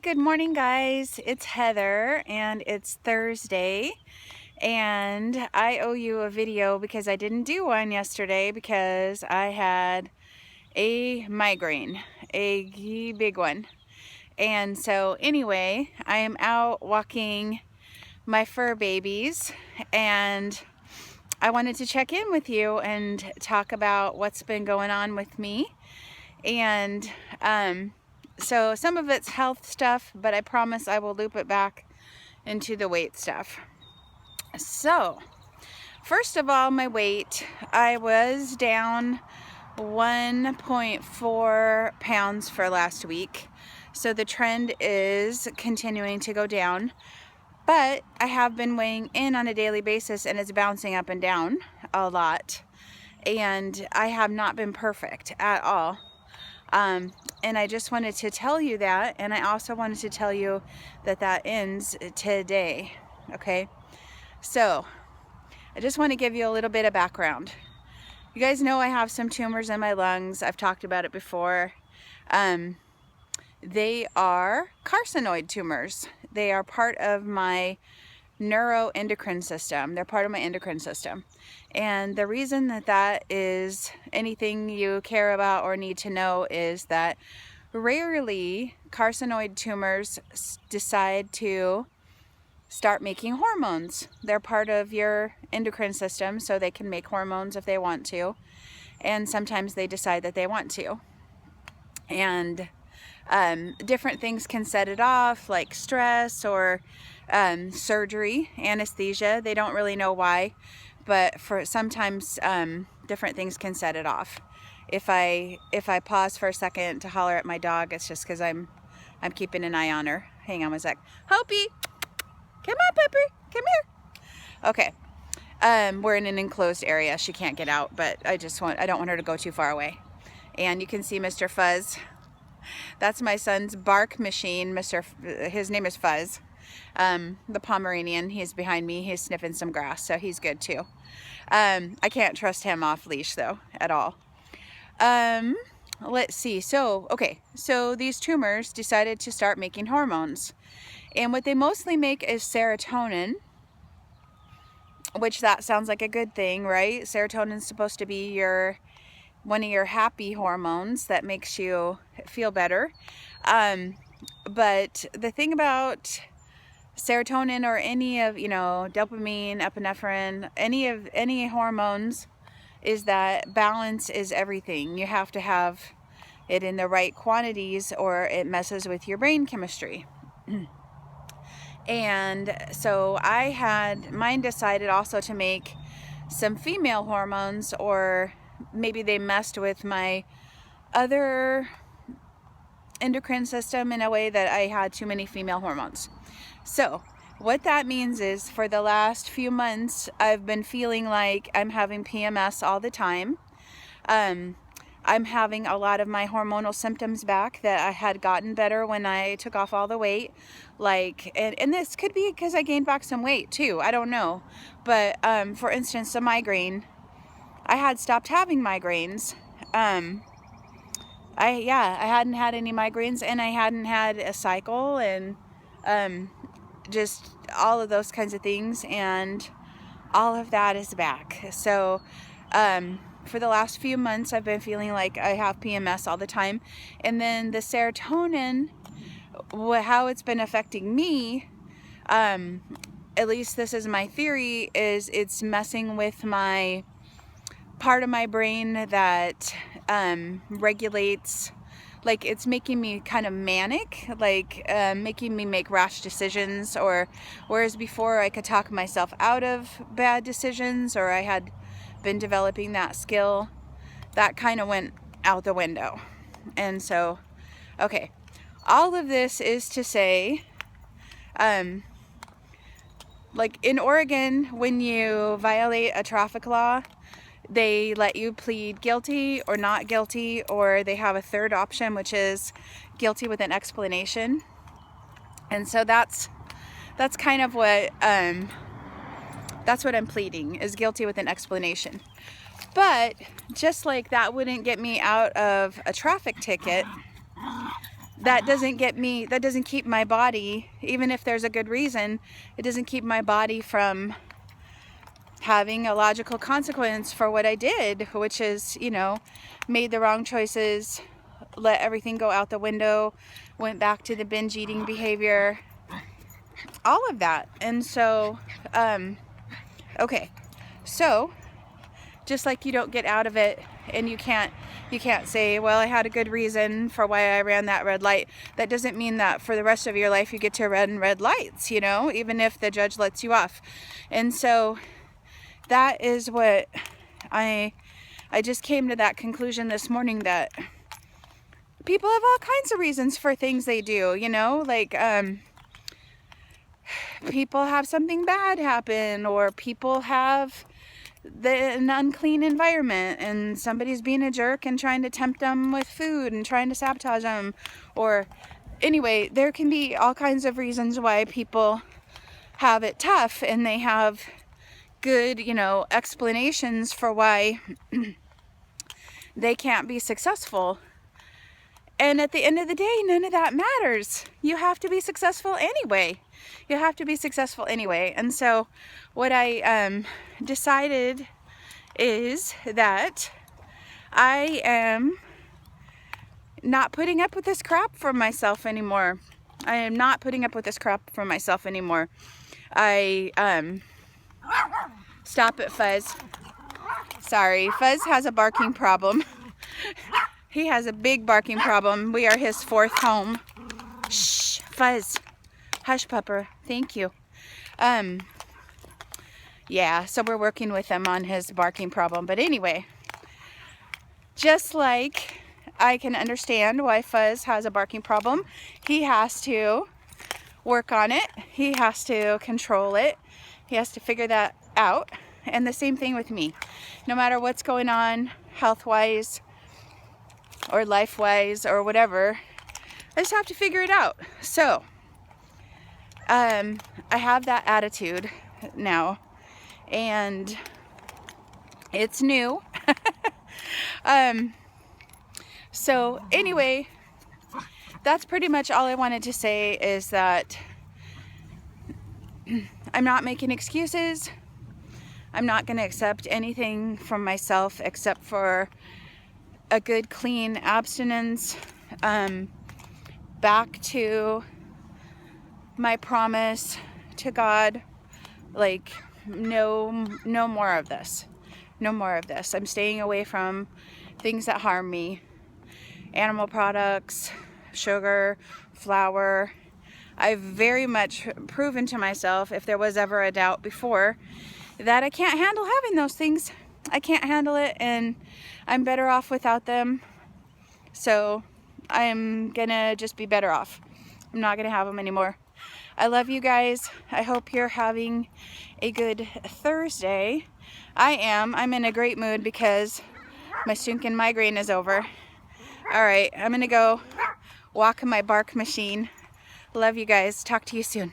Good morning, guys. It's Heather, and it's Thursday, and I owe you a video because I didn't do one yesterday because I had a migraine, a big one. And so anyway, I am out walking my fur babies, and I wanted to check in with you and talk about what's been going on with me. And so some of it's health stuff, but I promise I will loop it back into the weight stuff. So first of all, my weight, I was down 1.4 pounds for last week. So the trend is continuing to go down, but I have been weighing in on a daily basis and it's bouncing up and down a lot. And I have not been perfect at all. And I just wanted to tell you that, and I also wanted to tell you that that ends today, okay? So, I just want to give you a little bit of background. You guys know I have some tumors in my lungs. I've talked about it before. They are carcinoid tumors. They are part of my neuroendocrine system. They're part of my endocrine system. And the reason that that is anything you care about or need to know is that rarely carcinoid tumors decide to start making hormones. They're part of your endocrine system, so they can make hormones if they want to. And sometimes they decide that they want to. And different things can set it off, like stress or surgery, anesthesia. They don't really know why, but for sometimes different things can set it off. If I pause for a second to holler at my dog, it's just because I'm keeping an eye on her. Hang on one sec. Hopi, come on, Pepper, come here. Okay. We're in an enclosed area. She can't get out, but I don't want her to go too far away. And you can see Mr. Fuzz. That's my son's bark machine. His name is Fuzz. The Pomeranian. He's behind me. He's sniffing some grass, so he's good too. I can't trust him off leash though, at all. Let's see. So these tumors decided to start making hormones. And what they mostly make is serotonin, which that sounds like a good thing, right? Serotonin is supposed to be one of your happy hormones that makes you feel better. But the thing about serotonin or any of, dopamine, epinephrine, any hormones is that balance is everything. You have to have it in the right quantities or it messes with your brain chemistry. And so I had mine decided also to make some female hormones, or maybe they messed with my other endocrine system in a way that I had too many female hormones. So what that means is for the last few months, I've been feeling like I'm having PMS all the time. I'm having a lot of my hormonal symptoms back that I had gotten better when I took off all the weight. And this could be because I gained back some weight too. I don't know. But for instance, a migraine. I had stopped having migraines. I hadn't had any migraines, and I hadn't had a cycle, and just all of those kinds of things, and all of that is back. So for the last few months, I've been feeling like I have PMS all the time. And then the serotonin, how it's been affecting me, at least this is my theory, is it's messing with my part of my brain that regulates, like it's making me kind of manic, like making me make rash decisions, or whereas before I could talk myself out of bad decisions, or I had been developing that skill, that kind of went out the window. And so, okay, all of this is to say, like in Oregon, when you violate a traffic law, they let you plead guilty or not guilty, or they have a third option, which is guilty with an explanation. And so that's kind of what that's what I'm pleading, is guilty with an explanation. But just like that wouldn't get me out of a traffic ticket, that doesn't keep my body, even if there's a good reason, it doesn't keep my body from having a logical consequence for what I did, which is, you know, made the wrong choices, let everything go out the window, went back to the binge eating behavior, all of that. And so, okay, so just like you don't get out of it, and you can't say, well, I had a good reason for why I ran that red light. That doesn't mean that for the rest of your life you get to run red lights, you know, even if the judge lets you off. And so that is what I just came to that conclusion this morning, that people have all kinds of reasons for things they do, you know, like people have something bad happen, or people have an unclean environment and somebody's being a jerk and trying to tempt them with food and trying to sabotage them, or anyway, there can be all kinds of reasons why people have it tough, and they have good, you know, explanations for why they can't be successful. And at the end of the day, none of that matters. You have to be successful anyway. You have to be successful anyway. And so what I decided is that I am not putting up with this crap for myself anymore. I am not putting up with this crap for myself anymore. Stop it, Fuzz. Sorry, Fuzz has a barking problem. He has a big barking problem. We are his fourth home. Shh, Fuzz. Hush, pupper. Thank you. Yeah, so we're working with him on his barking problem. But anyway, just like I can understand why Fuzz has a barking problem, he has to work on it. He has to control it. He has to figure that out. And the same thing with me. No matter what's going on health-wise or life-wise or whatever, I just have to figure it out. So I have that attitude now, and it's new. So anyway, that's pretty much all I wanted to say, is that I'm not making excuses. I'm not going to accept anything from myself except for a good, clean abstinence, back to my promise to God, like, no more of this. No more of this. I'm staying away from things that harm me. Animal products, sugar, flour. I've very much proven to myself, if there was ever a doubt before, that I can't handle having those things. I can't handle it, and I'm better off without them. So I'm gonna just be better off. I'm not gonna have them anymore. I love you guys. I hope you're having a good Thursday. I am. I'm in a great mood because my stinking migraine is over. All right, I'm gonna go walk my bark machine. Love you guys. Talk to you soon.